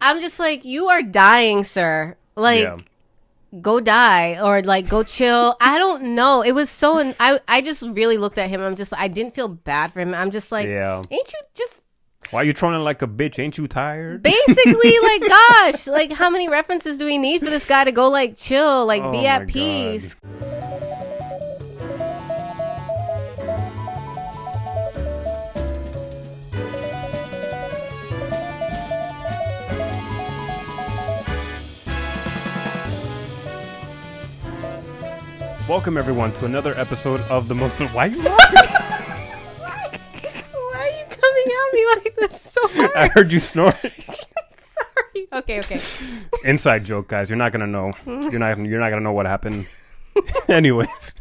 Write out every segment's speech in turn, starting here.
I'm just like, you are dying, sir. Like, go die or like go chill. I don't know. It was so. I just really looked at him. I didn't feel bad for him. I'm just like, ain't you just. Why are you trolling like a bitch? Ain't you tired? Basically, like, gosh, like, how many references do we need for this guy to go, like, chill, like, be at peace? Welcome, everyone, to another episode of the most... Why are you laughing? Like this so hard. I heard you snort. Sorry. Okay. Inside joke, guys. You're not gonna know. You're not gonna know what happened. Anyways,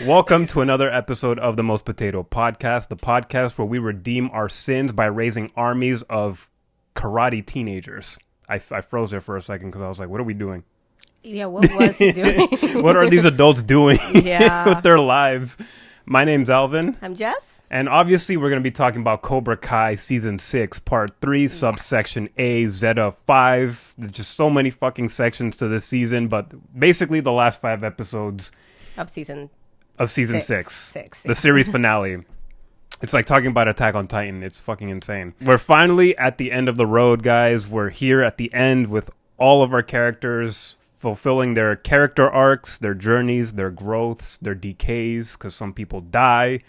welcome to another episode of the Most Potato Podcast, the podcast where we redeem our sins by raising armies of karate teenagers. I froze there for a second because I was like, "What are we doing?" Yeah, what was he doing? What are these adults doing with their lives? My name's Alvin. I'm Jess. And obviously, we're going to be talking about Cobra Kai Season 6, Part 3, Subsection A, Zeta 5. There's just so many fucking sections to this season, but basically the last 5 episodes of Season 6. The series finale. It's like talking about Attack on Titan. It's fucking insane. We're finally at the end of the road, guys. We're here at the end with all of our characters fulfilling their character arcs, their journeys, their growths, their decays, because some people die.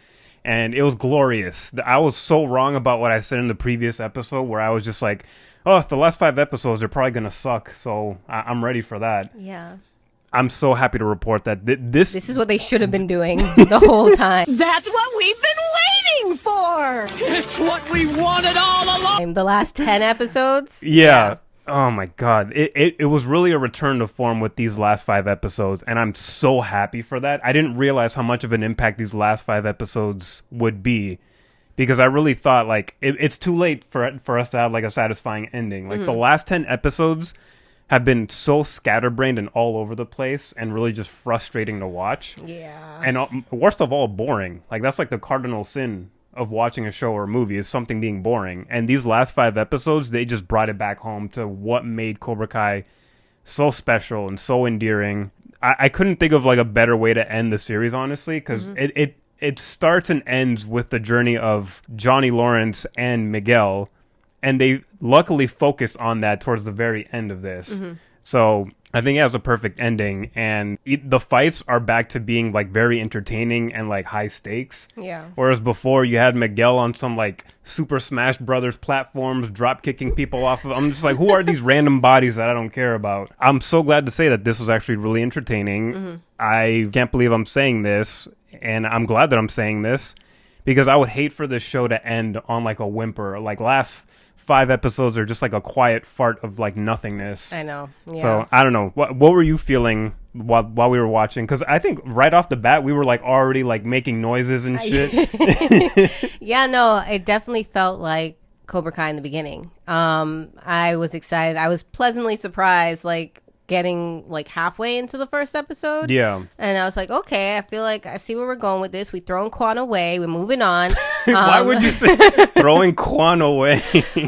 And it was glorious. I was so wrong about what I said in the previous episode where I was just like, oh, the last 5 episodes are probably going to suck. So I'm ready for that. Yeah. I'm so happy to report that this is what they should have been doing the whole time. That's what we've been waiting for. It's what we wanted all along. The last 10 episodes? Yeah. Oh my God. It was really a return to form with these last 5 episodes, and I'm so happy for that. I didn't realize how much of an impact these last 5 episodes would be, because I really thought like it's too late for us to have like a satisfying ending. Like the last 10 episodes have been so scatterbrained and all over the place and really just frustrating to watch. Yeah. And worst of all, boring. Like that's like the cardinal sin of watching a show or a movie, is something being boring. And these last 5 episodes, they just brought it back home to what made Cobra Kai so special and so endearing. I couldn't think of like a better way to end the series, honestly, because it starts and ends with the journey of Johnny Lawrence and Miguel, and they luckily focused on that towards the very end of this. So I think it has a perfect ending, and the fights are back to being like very entertaining and like high stakes. Yeah. Whereas before you had Miguel on some like Super Smash Brothers platforms, drop kicking people off of. I'm just like, who are these random bodies that I don't care about? I'm so glad to say that this was actually really entertaining. I can't believe I'm saying this, and I'm glad that I'm saying this, because I would hate for this show to end on like a whimper. Like last 5 episodes are just like a quiet fart of like nothingness. I know. Yeah. So I don't know. What were you feeling while we were watching? Because I think right off the bat we were like already like making noises and shit. Yeah, no, it definitely felt like Cobra Kai in the beginning. I was excited. I was pleasantly surprised, like getting like halfway into the first episode. Yeah. And I was like, okay, I feel like I see where we're going with this. We throwing Quan away. We're moving on. Why would you say throwing Quan away?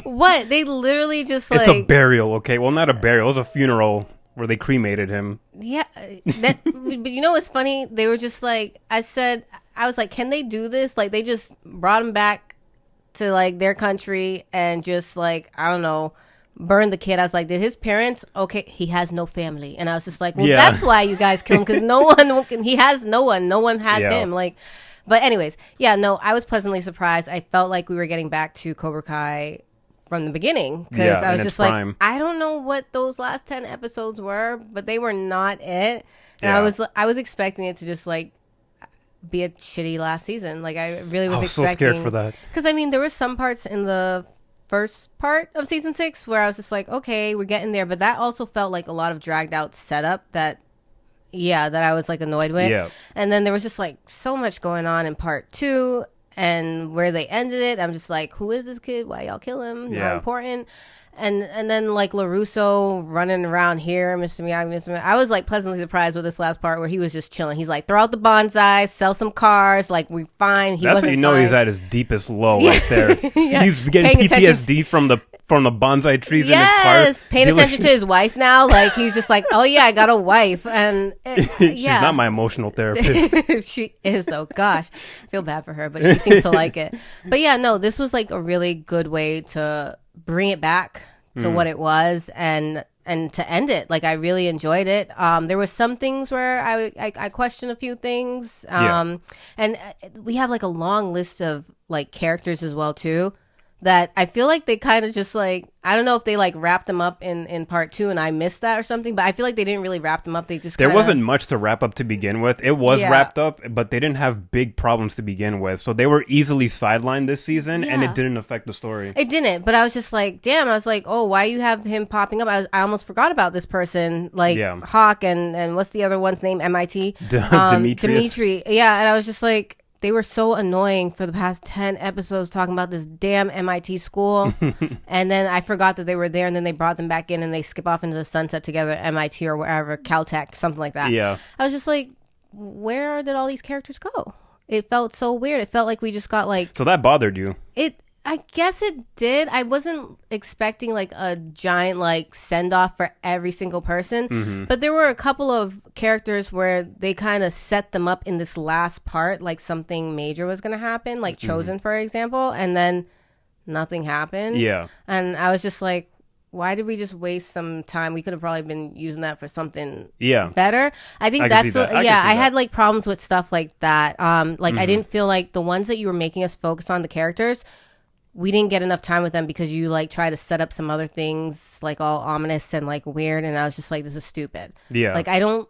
What? They literally just like... It's a burial, okay? Well, not a burial. It was a funeral where they cremated him. Yeah. But you know what's funny? They were just like, I was like, can they do this? Like, they just brought him back to like their country and just like, I don't know, burn the kid. I was like, did his parents? Okay, he has no family. And I was just like, well, that's why you guys kill him, because he has no one. No one has him. Like, but anyways, yeah, no, I was pleasantly surprised. I felt like we were getting back to Cobra Kai from the beginning, because I was just like, I don't know what those last 10 episodes were, but they were not it. And I was expecting it to just like be a shitty last season. Like I really was expecting. I was so scared for that. Because I mean, there were some parts in the first part of season 6 where I was just like, okay, we're getting there, but that also felt like a lot of dragged out setup that I was like annoyed with. Yeah. And then there was just like so much going on in part 2, and where they ended it, I'm just like, who is this kid? Why y'all kill him? Not important. And then like LaRusso running around here, Mr. Miyagi. I was like pleasantly surprised with this last part where he was just chilling. He's like, throw out the bonsai, sell some cars, like we're fine. That's how you know he's at his deepest low right there. He's getting PTSD from the from the bonsai trees in his Yes, park. paying attention to his wife now. Like he's just like, oh yeah, I got a wife, and She's not my emotional therapist. She is though. Gosh, I feel bad for her, but she seems to like it. But yeah, no, this was like a really good way to bring it back to what it was, and to end it. Like I really enjoyed it. There was some things where I questioned a few things. And we have like a long list of like characters as well too, that I feel like they kind of just like, I don't know if they like wrapped them up in part 2 and I missed that or something, but I feel like they didn't really wrap them up. They just There wasn't much to wrap up to begin with. It was wrapped up, but they didn't have big problems to begin with. So they were easily sidelined this season, and it didn't affect the story. It didn't, but I was just like, damn, I was like, oh, why you have him popping up? I almost forgot about this person, like Hawk and what's the other one's name? MIT? Dimitri. Yeah, and I was just like, they were so annoying for the past 10 episodes talking about this damn MIT school. And then I forgot that they were there, and then they brought them back in and they skip off into the sunset together at MIT or wherever, Caltech, something like that. Yeah. I was just like, where did all these characters go? It felt so weird. It felt like we just got like... So that bothered you? I guess it did. I wasn't expecting like a giant like send-off for every single person, but there were a couple of characters where they kind of set them up in this last part, like something major was going to happen, like Chosen, for example, and then nothing happened. Yeah. And I was just like, why did we just waste some time? We could have probably been using that for something better. I think that's I had like problems with stuff like that. Like I didn't feel like the ones that you were making us focus on, the characters, we didn't get enough time with them because you like try to set up some other things like all ominous and like weird, and I was just like, this is stupid. Yeah. Like I don't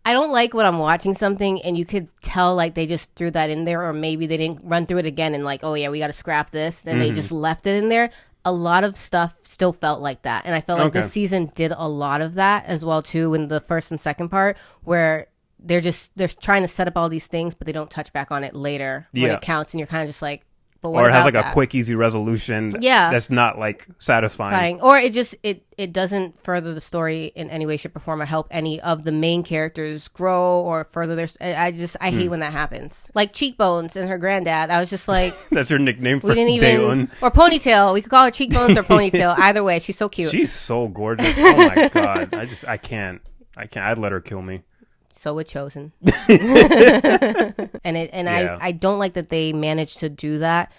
like when I'm watching something and you could tell like they just threw that in there, or maybe they didn't run through it again and like, oh yeah, we got to scrap this, and they just left it in there. A lot of stuff still felt like that, and I felt like this season did a lot of that as well too in the first and second part, where they're trying to set up all these things but they don't touch back on it later when it counts, and you're kind of just like, but what, or it has like a quick, easy resolution. That's not like satisfying. Or it just it doesn't further the story in any way, shape, or form, or help any of the main characters grow or further their. I hate when that happens. Like Cheekbones and her granddad. I was just like, that's her nickname for Daeun. Or Ponytail. We could call her Cheekbones or Ponytail. Either way, she's so cute. She's so gorgeous. Oh my god. I can't. I'd let her kill me. So it Chosen. I don't like that they managed to do that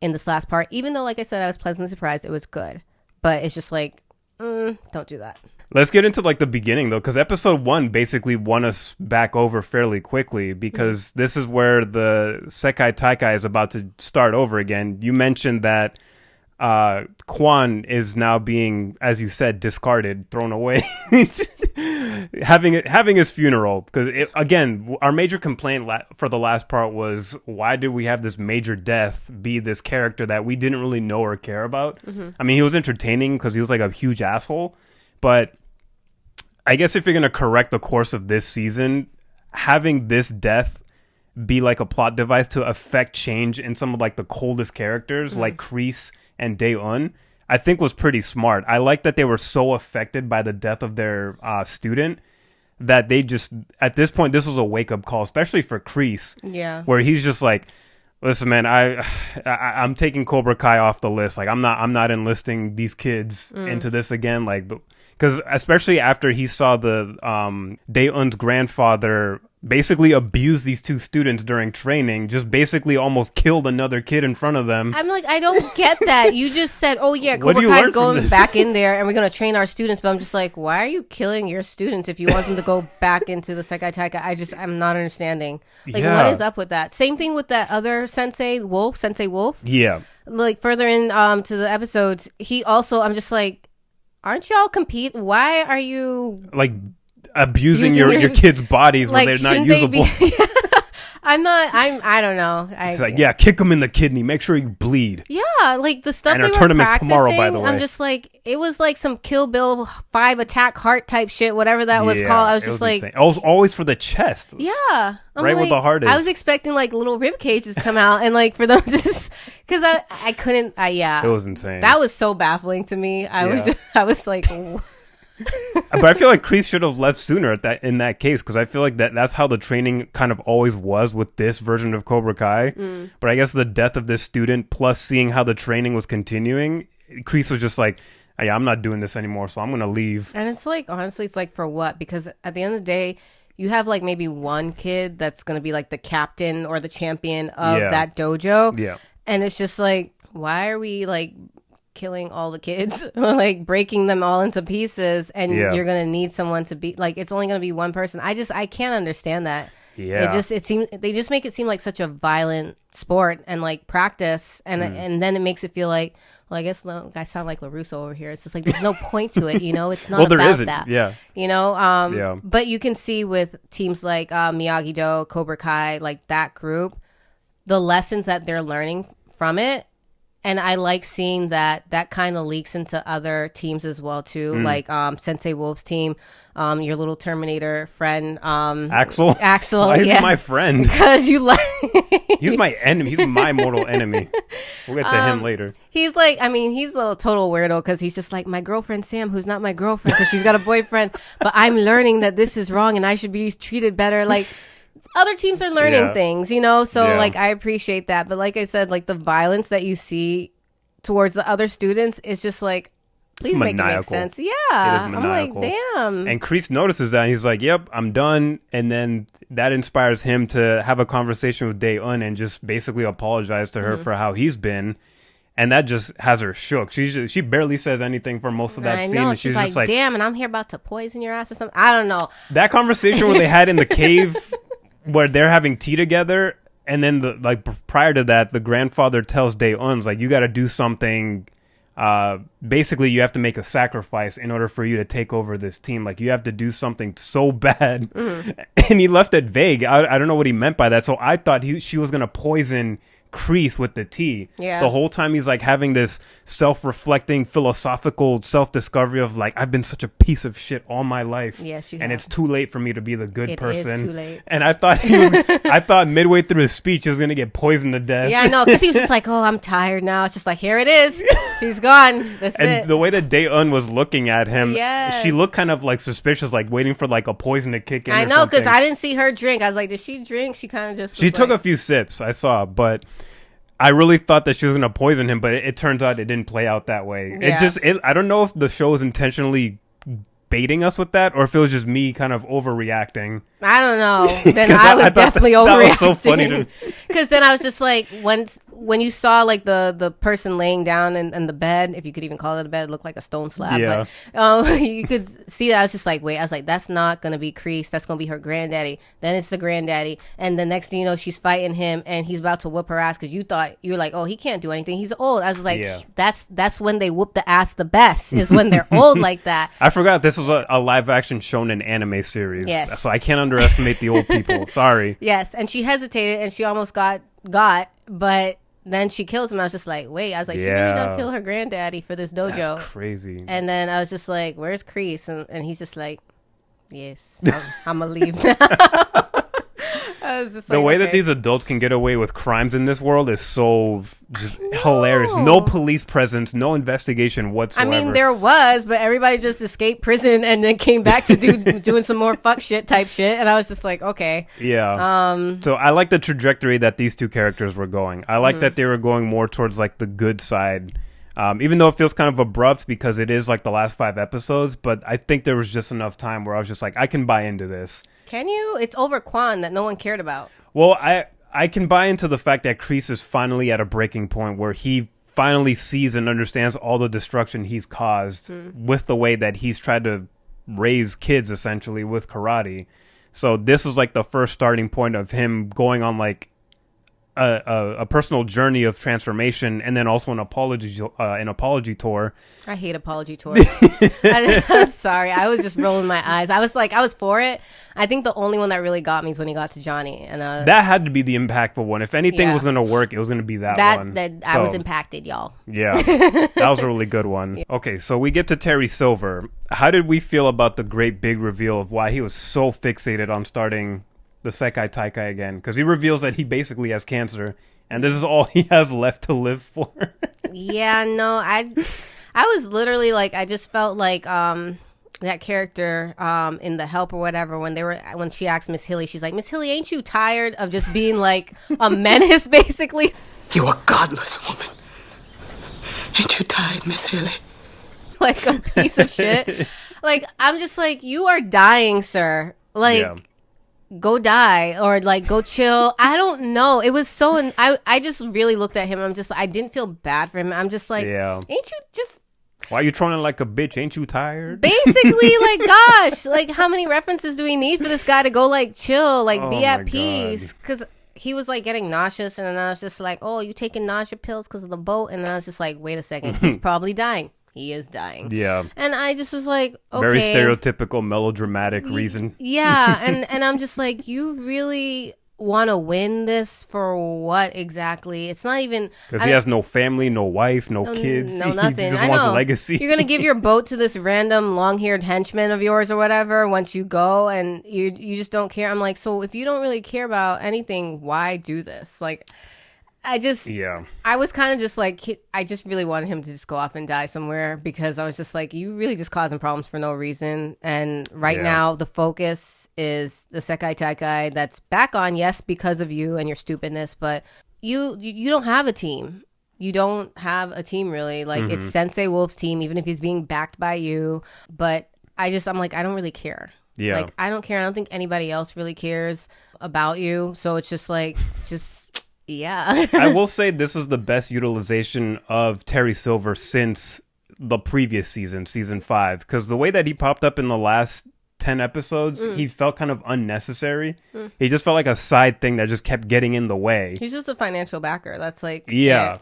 in this last part, even though, like I said, I was pleasantly surprised. It was good, but it's just like, don't do that. Let's get into like the beginning though, because episode 1 basically won us back over fairly quickly, because this is where the Sekai Taikai is about to start over again. You mentioned that Kwan is now being, as you said, discarded, thrown away, having his funeral. Because again, our major complaint for the last part was, why did we have this major death be this character that we didn't really know or care about? I mean, he was entertaining because he was like a huge asshole, but I guess if you're gonna correct the course of this season, having this death be like a plot device to affect change in some of like the coldest characters, like Kreese and Daeun, I think was pretty smart. I like that they were so affected by the death of their student that they just, at this point, this was a wake-up call, especially for Kreese. Yeah. Where he's just like, listen, man, I'm taking Cobra Kai off the list. Like, I'm not enlisting these kids into this again. Like, because especially after he saw the Daeun's grandfather basically abused these two students during training, just basically almost killed another kid in front of them. I'm like, I don't get that. You just said, oh yeah, Cobra Kai's going back in there and we're going to train our students, but I'm just like, why are you killing your students if you want them to go back into the Sekai Taikai? I'm not understanding. Like, what is up with that? Same thing with that other Sensei Wolf. Yeah. Like, further in to the episodes, he also, I'm just like, aren't y'all why are you like abusing your kids' bodies like, when they're not usable? I don't know. It's like, yeah, kick him in the kidney. Make sure you bleed. Yeah, like the stuff and they were practicing. Tomorrow, by the way. I'm just like, it was like some Kill Bill 5 attack heart type shit, whatever that was called. I was just like, it was always for the chest. Yeah, I'm right, like, where the heart is. I was expecting like little rib cages to come out and like for them to just, because I couldn't. It was insane. That was so baffling to me. I was like. But I feel like Kreese should have left sooner in that case, because I feel like that's how the training kind of always was with this version of Cobra Kai. But I guess the death of this student plus seeing how the training was continuing, Kreese was just like, yeah, I'm not doing this anymore, so I'm gonna leave. And it's like, honestly, it's like, for what? Because at the end of the day, you have like maybe one kid that's gonna be like the captain or the champion of that dojo. Yeah. And it's just like, why are we like killing all the kids, like breaking them all into pieces, and you're gonna need someone to be like, it's only gonna be one person. I can't understand that. Yeah, it seems they just make it seem like such a violent sport and like practice, and and then it makes it feel like, well, I guess I sound like LaRusso over here. It's just like there's no point to it, you know. It's not there about isn't. that, you know. But you can see with teams like Miyagi-Do, Cobra Kai, like that group, the lessons that they're learning from it. And I like seeing that kind of leaks into other teams as well too, like Sensei Wolf's team, your little Terminator friend, Axel. Axel, he's my friend because you like. He's my enemy. He's my mortal enemy. We'll get to him later. He's like, I mean, he's a total weirdo because he's just like, my girlfriend Sam, who's not my girlfriend because she's got a boyfriend, but I'm learning that this is wrong and I should be treated better. Like, other teams are learning things, you know? So, like, I appreciate that. But like I said, like, the violence that you see towards the other students is just like, please make it make sense. Yeah. I'm like, damn. And Kreese notices that. And he's like, yep, I'm done. And then that inspires him to have a conversation with Dae-un and just basically apologize to her for how he's been. And that just has her shook. She barely says anything for most of that scene. Know. And she's just like, damn, and I'm here about to poison your ass or something. I don't know. That conversation where they had in the cave where they're having tea together, and then prior to that, the grandfather tells Dae-un, like, you got to do something. Basically, you have to make a sacrifice in order for you to take over this team. Like, you have to do something so bad. And he left it vague. I don't know what he meant by that. So I thought she was going to poison Kreese with the tea. Yeah. The whole time he's like having this self-reflecting, philosophical self-discovery of like, I've been such a piece of shit all my life. Yes, you and have. it's too late for me to be the good person. It is too late. And I thought midway through his speech he was gonna get poisoned to death. Yeah, I know, because he was just like, oh, I'm tired now. It's just like, here it is. He's gone. That's and it. The way that Dae-un was looking at him, yes. She looked kind of like suspicious, like waiting for like a poison to kick in. I know, because I didn't see her drink. I was like, did she drink? She kind of just. She took a few sips. I saw, but I really thought that she was going to poison him, but it turns out it didn't play out that way. Yeah. I don't know if the show is intentionally baiting us with that or if it was just me kind of overreacting. I don't know. Then I was definitely overreacting. That was so funny to me. Because then I was just like, when you saw like the person laying down in the bed, if you could even call it a bed, it looked like a stone slab. Yeah. But you could see that. I was just like, wait, I was like, that's not going to be Kreese. That's going to be her granddaddy. Then it's the granddaddy. And the next thing you know, she's fighting him and he's about to whoop her ass because you were like, oh, he can't do anything. He's old. I was like, that's when they whoop the ass the best, is when they're old like that. I forgot this was a live action shonen anime series. Yes. So I can't underestimate the old people. Sorry. Yes. And she hesitated and she almost got, but then she kills him. I was just like, wait. I was like, she really gonna kill her granddaddy for this dojo. That's crazy. And then I was just like, where's Kreese? And he's just like, yes, I'm gonna leave now. I was just the like, way okay. that these adults can get away with crimes in this world is so just hilarious. No police presence, no investigation whatsoever. I mean, there was, but everybody just escaped prison and then came back to doing some more fuck shit type shit. And I was just like, okay. Yeah. So I like the trajectory that these two characters were going. I like that they were going more towards like the good side. Even though it feels kind of abrupt because it is like the last 5 episodes, but I think there was just enough time where I was just like, I can buy into this. Can you? It's over Quan that no one cared about. Well, I can buy into the fact that Kreese is finally at a breaking point where he finally sees and understands all the destruction he's caused with the way that he's tried to raise kids essentially with karate. So this is like the first starting point of him going on like a personal journey of transformation, and then also an apology tour. I hate apology tours. I'm sorry. I was just rolling my eyes. I was for it. I think the only one that really got me is when he got to Johnny, and that had to be the impactful one. If anything was going to work, it was going to be that one. I was impacted, y'all. Yeah, that was a really good one. Yeah. Okay, so we get to Terry Silver. How did we feel about the great big reveal of why he was so fixated on starting the Sekai Taikai again? Because he reveals that he basically has cancer and this is all he has left to live for. Yeah, no, I was literally like, I just felt like that character in The Help or whatever, when she asked Miss Hilly, she's like, Miss Hilly, ain't you tired of just being like a menace basically? You are godless woman. Ain't you tired, Miss Haley? Like a piece of shit. Like, I'm just like, you are dying, sir. Like, go die or like go chill. I don't know. It was so. I just really looked at him. I didn't feel bad for him. I'm just like, ain't you just. Why are you trolling like a bitch? Ain't you tired? Basically, like, gosh, like, how many references do we need for this guy to go like chill, like be at peace? Because he was like getting nauseous, and then I was just like, oh, you taking nausea pills because of the boat? And then I was just like, wait a second, he's probably dying. He is dying. Yeah. And I just was like, okay. Very stereotypical melodramatic reason. Yeah. And I'm just like, you really want to win this for what exactly? It's not even... Because he has no family, no wife, no kids. No, nothing. He just wants a legacy. You're going to give your boat to this random long-haired henchman of yours or whatever once you go, and you just don't care. I'm like, so if you don't really care about anything, why do this? Like... I was kind of just like, I just really wanted him to just go off and die somewhere, because I was just like, you really just causing problems for no reason. And right now the focus is the Sekai Taikai that's back on, yes, because of you and your stupidness, but you don't have a team. You don't have a team really. Like it's Sensei Wolf's team, even if he's being backed by you. But I'm like, I don't really care. Yeah. Like, I don't care. I don't think anybody else really cares about you. So it's just like, yeah. I will say this is the best utilization of Terry Silver since the previous season 5, because the way that he popped up in the last 10 episodes, he felt kind of unnecessary. He just felt like a side thing that just kept getting in the way. He's just a financial backer. That's like,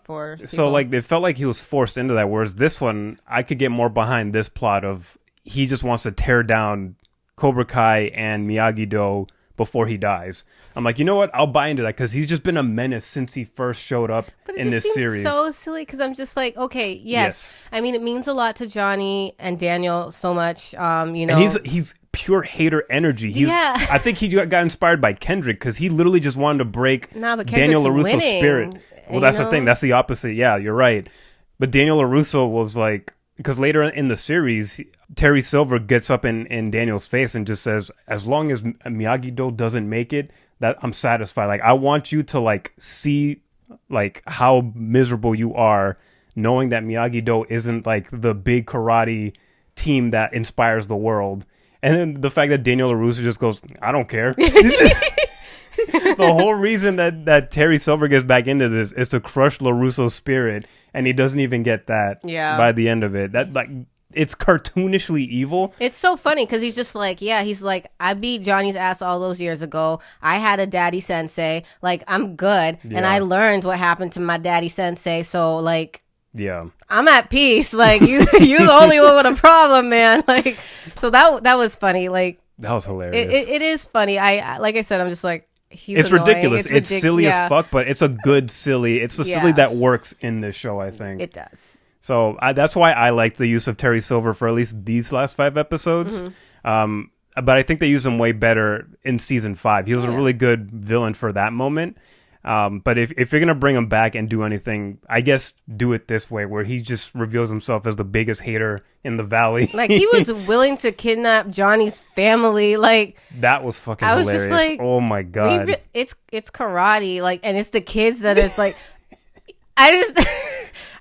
for people. So like it felt like he was forced into that, whereas this one, I could get more behind this plot of he just wants to tear down Cobra Kai and Miyagi-Do before he dies. I'm like, you know what? I'll buy into that, because he's just been a menace since he first showed up in this series. So silly, because I'm just like, okay, yes. I mean, it means a lot to Johnny and Daniel so much. And he's pure hater energy. I think he got inspired by Kendrick, because he literally just wanted to break Daniel LaRusso's spirit. Well, that's the thing. That's the opposite. Yeah, you're right. But Daniel LaRusso was like, because later in the series, Terry Silver gets up in Daniel's face and just says, as long as Miyagi-Do doesn't make it, that I'm satisfied. Like, I want you to like see like how miserable you are knowing that Miyagi-Do isn't like the big karate team that inspires the world. And then the fact that Daniel LaRusso just goes, I don't care. The whole reason that Terry Silver gets back into this is to crush LaRusso's spirit, and he doesn't even get that by the end of it. That like, it's cartoonishly evil. It's so funny because he's just like, he's like, I beat Johnny's ass all those years ago. I had a daddy sensei. Like, I'm good. And I learned what happened to my daddy sensei. So, like, I'm at peace. Like, you're the only one with a problem, man. Like, so that was funny. Like, that was hilarious. It is funny. I like I said, I'm just like, it's annoying. Ridiculous. It's silly as fuck, but it's a good silly. It's a silly that works in this show, I think. It does. So that's why I like the use of Terry Silver for at least these last 5 episodes. But I think they use him way better in season 5. He was a really good villain for that moment. But if you're going to bring him back and do anything, I guess do it this way, where he just reveals himself as the biggest hater in the valley. Like, he was willing to kidnap Johnny's family. Like, that was fucking hilarious. Just like, oh my God. It's karate. Like, and it's the kids that is like,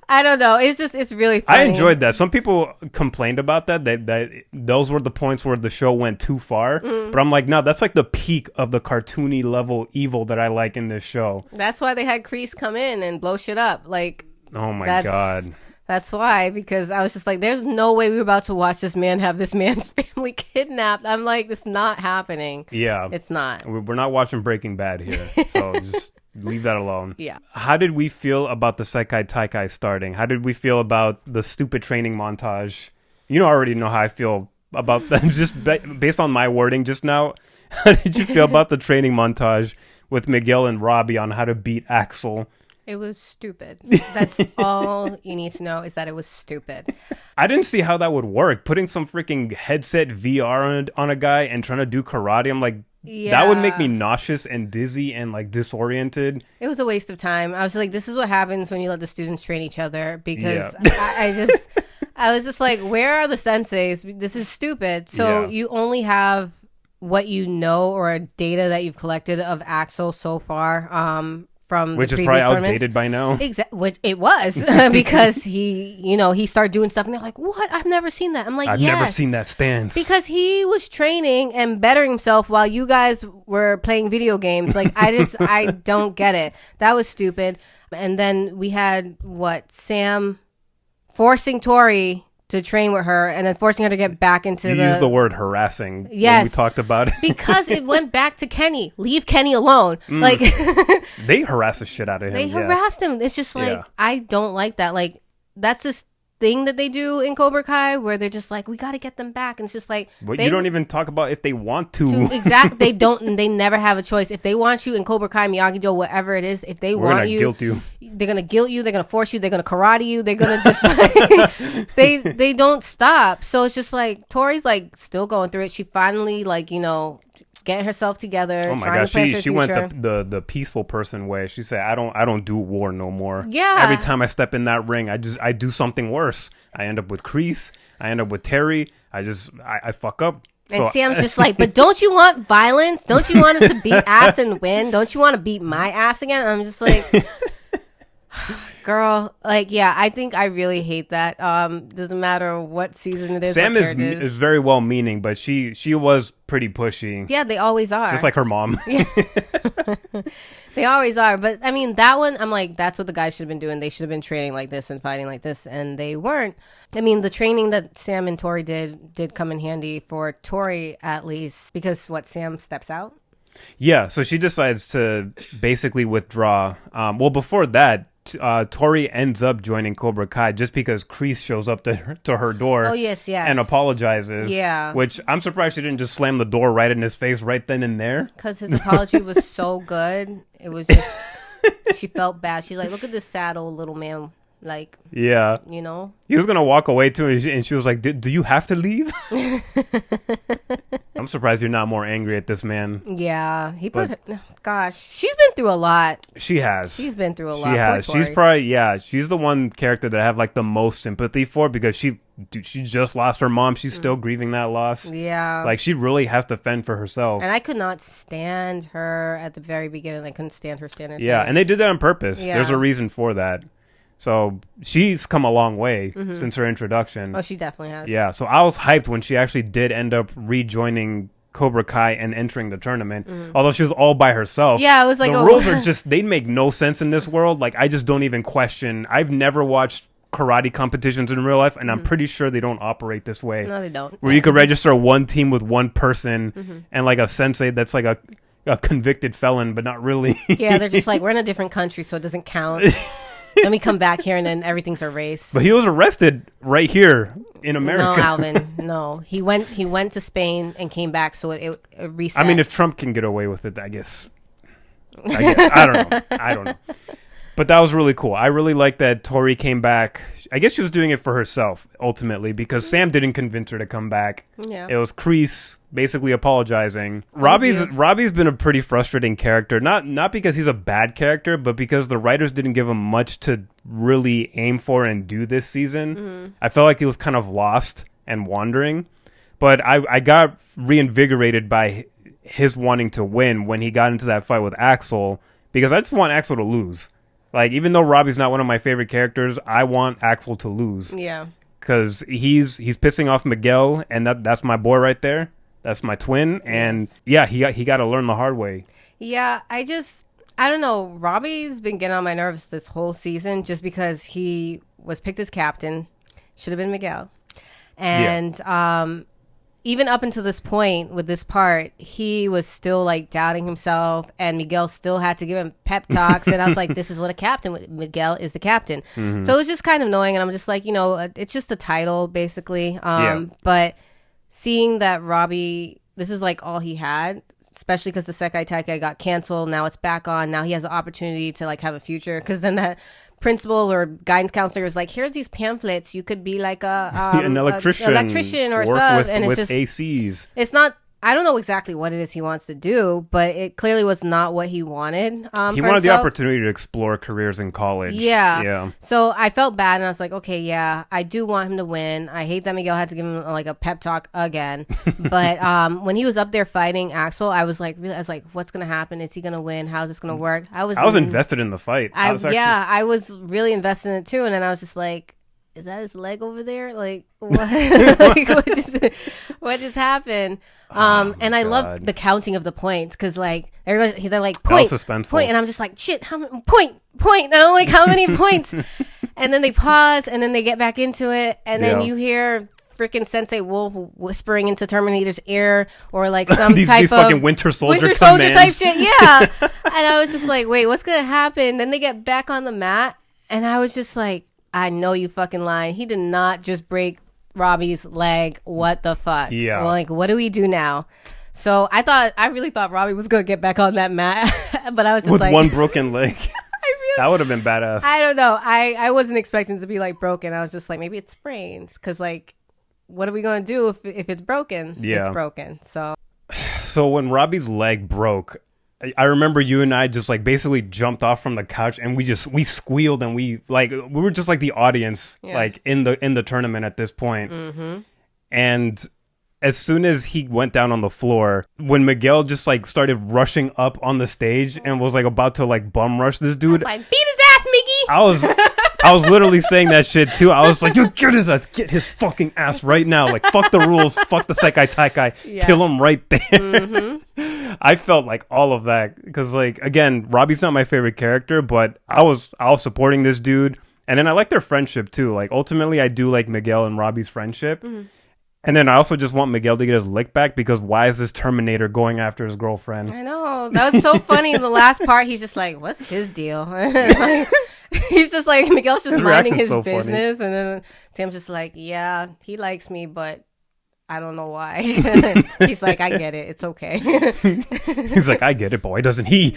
I don't know. It's really funny. I enjoyed that. Some people complained about that those were the points where the show went too far. But I'm like, no, that's like the peak of the cartoony level evil that I like in this show. That's why they had Kreese come in and blow shit up. Like, oh my God. That's why, because I was just like, there's no way we're about to watch this man have this man's family kidnapped. I'm like, it's not happening. Yeah. It's not. We're not watching Breaking Bad here. So just leave that alone. Yeah. How did we feel about the Sekai Taikai starting? How did we feel about the stupid training montage? You already know how I feel about that. Just based on my wording just now. How did you feel about the training montage with Miguel and Robbie on how to beat Axel? It was stupid. That's all you need to know, is that it was stupid. I didn't see how that would work. Putting some freaking headset VR on a guy and trying to do karate. I'm like, that would make me nauseous and dizzy and like disoriented. It was a waste of time. I was like, this is what happens when you let the students train each other, because I was just like, where are the senseis? This is stupid. So you only have what you know or data that you've collected of Axel so far. from which the is previous probably tournaments. outdated by now. Exactly, which it was because he started doing stuff, and they're like, "What? I've never seen that." I'm like, I've never seen that stance because he was training and bettering himself while you guys were playing video games. Like, I don't get it. That was stupid. And then we had Sam forcing Tori to train with her, and then forcing her to get back into you used the word harassing when we talked about it. Because it went back to Kenny. Leave Kenny alone. Like they harassed the shit out of him. They harassed him. It's just like, I don't like that. Like, that's this thing that they do in Cobra Kai where they're just like, we got to get them back. And it's just like, but you don't even talk about if they want to. Exactly. They never have a choice. If they want you in Cobra Kai, Miyagi-Do, whatever it is, if they want you, guilt you, they're going to guilt you. They're going to force you. They're going to karate you. They're going to just like, they don't stop. So it's just like, Tori's like still going through it. She finally getting herself together. Oh my gosh, she went the peaceful person way. She said, I don't do war no more. Yeah. Every time I step in that ring, I do something worse. I end up with Kreese. I end up with Terry. I fuck up. And so, Sam's just like, but don't you want violence? Don't you want us to beat ass and win? Don't you want to beat my ass again? And I'm just like, girl, like, yeah, I think I really hate that. Doesn't matter what season it is. Sam is very well meaning, but she was pretty pushy. Yeah, they always are. Just like her mom. Yeah. They always are. But I mean, that one, I'm like, that's what the guys should have been doing. They should have been training like this and fighting like this, and they weren't. I mean, the training that Sam and Tori did come in handy for Tori, at least, because Sam steps out. Yeah, so she decides to basically withdraw. Well, before that, Tori ends up joining Cobra Kai just because Kreese shows up to her door. Oh, yes. And apologizes. Yeah. Which I'm surprised she didn't just slam the door right in his face right then and there. Because his apology was so good. It was just, she felt bad. She's like, look at this sad old little man. Like, yeah. He was going to walk away too, and she was like, do you have to leave? I'm surprised you're not more angry at this man. Yeah. Gosh, she's been through a lot. She has. She's been through a lot. She has. She's probably, she's the one character that I have like the most sympathy for because she just lost her mom. She's still grieving that loss. Yeah. Like, she really has to fend for herself. And I could not stand her at the very beginning. I couldn't stand her standing. Yeah, and they did that on purpose. Yeah. There's a reason for that. So she's come a long way since her introduction. Oh, she definitely has. Yeah, so I was hyped when she actually did end up rejoining Cobra Kai and entering the tournament, although she was all by herself. Yeah, it was like the rules are just, they make no sense in this world. Like, I just don't even question. I've never watched karate competitions in real life, and I'm pretty sure they don't operate this way. No, they don't. Where you could register one team with one person and like a sensei that's like a convicted felon, but not really. Yeah, they're just like, we're in a different country, so it doesn't count. Then we come back here and then everything's erased. But he was arrested right here in America. No, Alvin, no. He went to Spain and came back, so it reset. I mean, if Trump can get away with it, I guess. I don't know. But that was really cool. I really like that Tori came back. I guess she was doing it for herself, ultimately, because Sam didn't convince her to come back. Yeah. It was Kreese basically apologizing. Robbie's been a pretty frustrating character. Not because he's a bad character, but because the writers didn't give him much to really aim for and do this season. I felt like he was kind of lost and wandering. But I got reinvigorated by his wanting to win when he got into that fight with Axel, because I just want Axel to lose. Like, even though Robbie's not one of my favorite characters, I want Axel to lose. Yeah. Because he's pissing off Miguel, and that's my boy right there. That's my twin. And, yeah, he got to learn the hard way. Yeah, I don't know. Robbie's been getting on my nerves this whole season just because he was picked as captain. Should have been Miguel. And even up until this point with this part, he was still like doubting himself, and Miguel still had to give him pep talks. And I was like, this is what a captain, Miguel is the captain. So it was just kind of annoying. And I'm just like, it's just a title basically. But seeing that Robbie, this is like all he had, especially because the Sekai Taikai got canceled. Now it's back on. Now he has an opportunity to like have a future. Because then that principal or guidance counselor is like, here's these pamphlets. You could be like an electrician or work sub. with, and it's with just ACs. It's not. I don't know exactly what it is he wants to do, but it clearly was not what he wanted. He wanted the opportunity to explore careers in college. Yeah. So I felt bad, and I was like, okay, yeah, I do want him to win. I hate that Miguel had to give him like a pep talk again. But when he was up there fighting Axel, I was like, what's gonna happen? Is he gonna win? How's this gonna work? I was invested in the fight. I was really invested in it too, and then I was just like, is that his leg over there? Like, what? Like, what just happened? And I love the counting of the points because, like, everybody, they're like, point, and I'm just like, shit, how many, point, and I'm like, how many points? And then they pause, and then they get back into it, and then you hear freaking Sensei Wolf whispering into Terminator's ear, or like some these type fucking of Winter Soldier type shit. Yeah. And I was just like, wait, what's gonna happen? Then they get back on the mat, and I was just like, I know you fucking lying. He did not just break Robbie's leg. What the fuck? Yeah. Well, like, what do we do now? So I really thought Robbie was gonna get back on that mat, but I was just with like, one broken leg. That would have been badass. I don't know. I wasn't expecting it to be like broken. I was just like, maybe it's sprained, because like, what are we gonna do if it's broken? Yeah, it's broken. So when Robbie's leg broke, I remember you and I just like basically jumped off from the couch, and we squealed, and we were just like the audience, like in the tournament at this point. Mm-hmm. And as soon as he went down on the floor, when Miguel just like started rushing up on the stage and was like about to like bum rush this dude, like, beat his ass, Mickey. I was literally saying that shit too. I was like, you get his fucking ass right now. Like, fuck the rules, fuck the Sekai Taikai, kill him right there. Mm-hmm. I felt like all of that because, like, again, Robbie's not my favorite character, but I was supporting this dude, and then I like their friendship too. Like, ultimately, I do like Miguel and Robbie's friendship. Mm-hmm. And then I also just want Miguel to get his lick back, because why is this Terminator going after his girlfriend? I know. That was so funny. In the last part, he's just like, what's his deal? Like, he's just like, Miguel's just minding his business. Funny. And then Sam's just like, yeah, he likes me, but I don't know why. He's like, I get it. It's okay. He's like, I get it, but why doesn't he?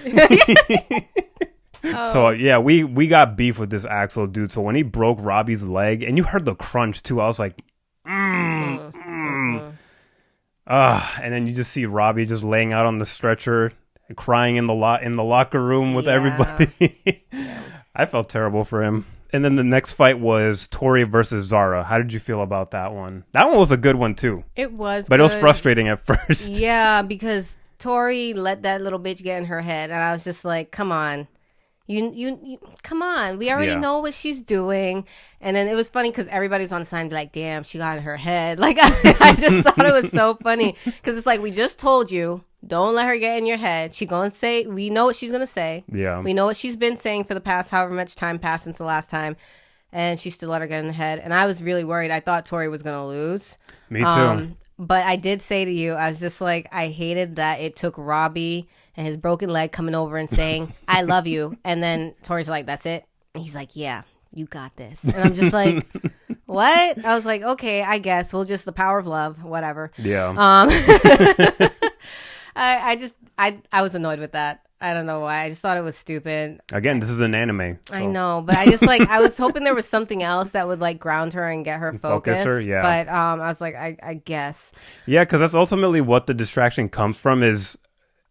So, yeah, we got beef with this Axel dude. So when he broke Robbie's leg, and you heard the crunch too, I was like, and then you just see Robbie just laying out on the stretcher, crying in the locker room with everybody. I felt terrible for him. And then the next fight was Tori versus Zara. How did you feel about that one? That one was a good one too. It was, but it was frustrating at first. Yeah, because Tori let that little bitch get in her head, and I was just like, come on. You come on. We already know what she's doing. And then it was funny because everybody's on the side and be like, damn, she got in her head. Like, I just thought it was so funny because it's like, we just told you, don't let her get in your head. She gonna say, we know what she's gonna say. Yeah. We know what she's been saying for the past however much time passed since the last time. And she still let her get in the head. And I was really worried. I thought Tori was gonna lose. Me too. But I did say to you, I was just like, I hated that it took Robbie and his broken leg coming over and saying, I love you. And then Tori's like, that's it? And he's like, yeah, you got this. And I'm just like, what? I was like, okay, I guess. We'll just the power of love, whatever. Yeah. I was annoyed with that. I don't know why. I just thought it was stupid. Again, this is an anime. So. I know, but I just like, I was hoping there was something else that would like ground her and get her focused. Focus her, yeah. But I was like, I guess. Yeah, because that's ultimately what the distraction comes from, is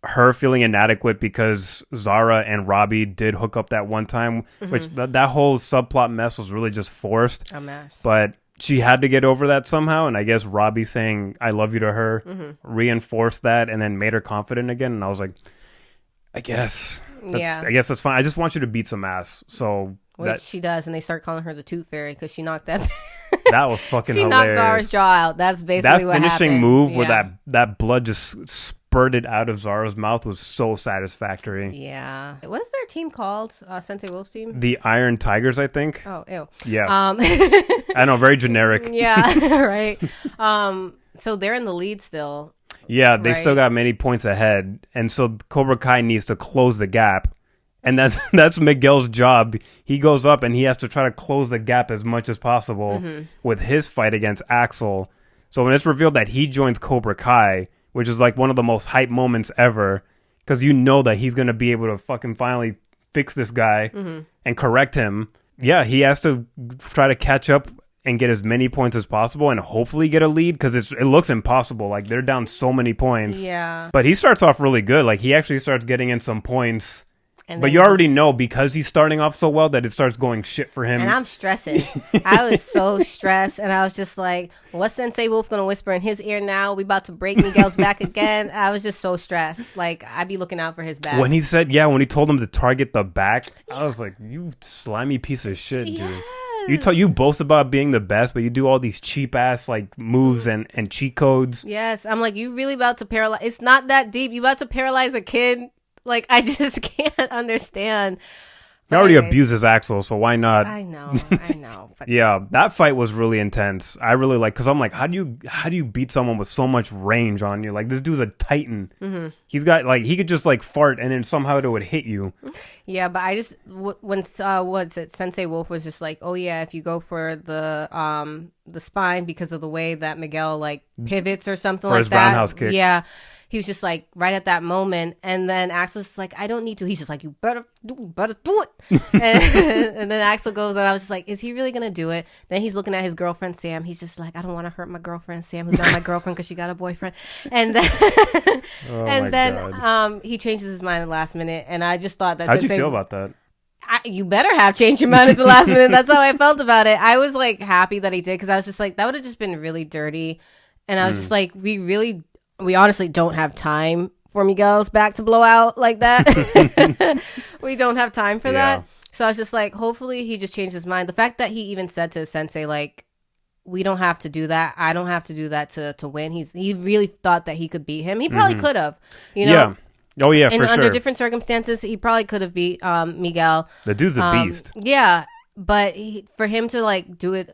her feeling inadequate because Zara and Robbie did hook up that one time, which that whole subplot mess was really just forced. A mess. But she had to get over that somehow, and I guess Robbie saying I love you to her reinforced that and then made her confident again. And I was like, I guess that's fine. I just want you to beat some ass. So which she does, and they start calling her the Tooth Fairy because she knocked that. That was fucking she hilarious. knocked Zara's jaw out. That's basically what happened. That finishing move where that blood just spurted out of Zara's mouth was so satisfactory. Yeah. What is their team called? Sensei Wolf's team? The Iron Tigers, I think. Oh, ew. Yeah. I know, very generic. Yeah, right. So they're in the lead still. Yeah, they still got many points ahead. And so Cobra Kai needs to close the gap. And that's Miguel's job. He goes up and he has to try to close the gap as much as possible with his fight against Axel. So when it's revealed that he joins Cobra Kai, which is like one of the most hype moments ever, because you know that he's going to be able to fucking finally fix this guy and correct him. Yeah, he has to try to catch up and get as many points as possible and hopefully get a lead, because it looks impossible. Like, they're down so many points. Yeah. But he starts off really good. Like, he actually starts getting in some points. But you already know, because he's starting off so well, that it starts going shit for him. And I'm stressing. I was so stressed. And I was just like, what's Sensei Wolf going to whisper in his ear now? We about to break Miguel's back again. I was just so stressed. Like, I'd be looking out for his back. When he said, when he told him to target the back, I was like, you slimy piece of shit, dude. You boast about being the best, but you do all these cheap ass like moves and cheat codes. Yes. I'm like, you really about to paralyze. It's not that deep. You about to paralyze a kid. Like, I just can't understand. He already abuses Axel, so why not? I know. But yeah, that fight was really intense. I really like, because I'm like, how do you beat someone with so much range on you? Like, this dude's a titan. Mm-hmm. He's got, like, he could just like fart and then somehow it would hit you. Yeah, but I just when Sensei Wolf was just like, oh yeah, if you go for the spine because of the way that Miguel like pivots or something like that. For his roundhouse kick. Yeah. He was just like right at that moment, and then Axel's just like, I don't need to. He's just like, you better do it. and then Axel goes, and I was just like, is he really gonna do it? Then he's looking at his girlfriend Sam. He's just like, I don't want to hurt my girlfriend Sam, who's not my girlfriend because she got a boyfriend. And then he changes his mind at the last minute, and I just thought that. How'd you feel about that? You better have changed your mind at the last minute. That's how I felt about it. I was like happy that he did, because I was just like, that would have just been really dirty, and I was just like, we honestly don't have time for Miguel's back to blow out like that. We don't have time for that. So I was just like, hopefully he just changed his mind. The fact that he even said to Sensei, like, we don't have to do that. I don't have to do that to win. He really thought that he could beat him. He probably could have, you know? Yeah. Oh, yeah, for sure. Under different circumstances, he probably could have beat Miguel. The dude's a beast. Yeah. But for him to, like,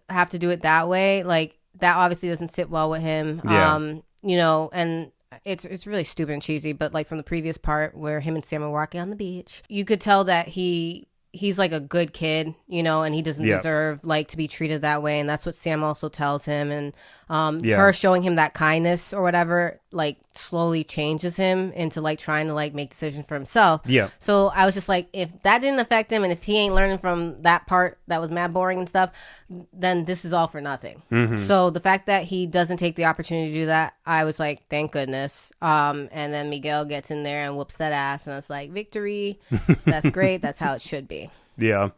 have to do it that way, like, that obviously doesn't sit well with him. Yeah. You know, and it's really stupid and cheesy, but like from the previous part where him and Sam are walking on the beach, you could tell that he's like a good kid, you know, and he doesn't deserve like to be treated that way, and that's what Sam also tells him. And her showing him that kindness or whatever, like, slowly changes him into like trying to like make decisions for himself. Yeah. So I was just like, if that didn't affect him, and if he ain't learning from that part that was mad boring and stuff, then this is all for nothing. Mm-hmm. So the fact that he doesn't take the opportunity to do that, I was like, thank goodness. And then Miguel gets in there and whoops that ass, and I was like, victory. That's great. That's how it should be. Yeah.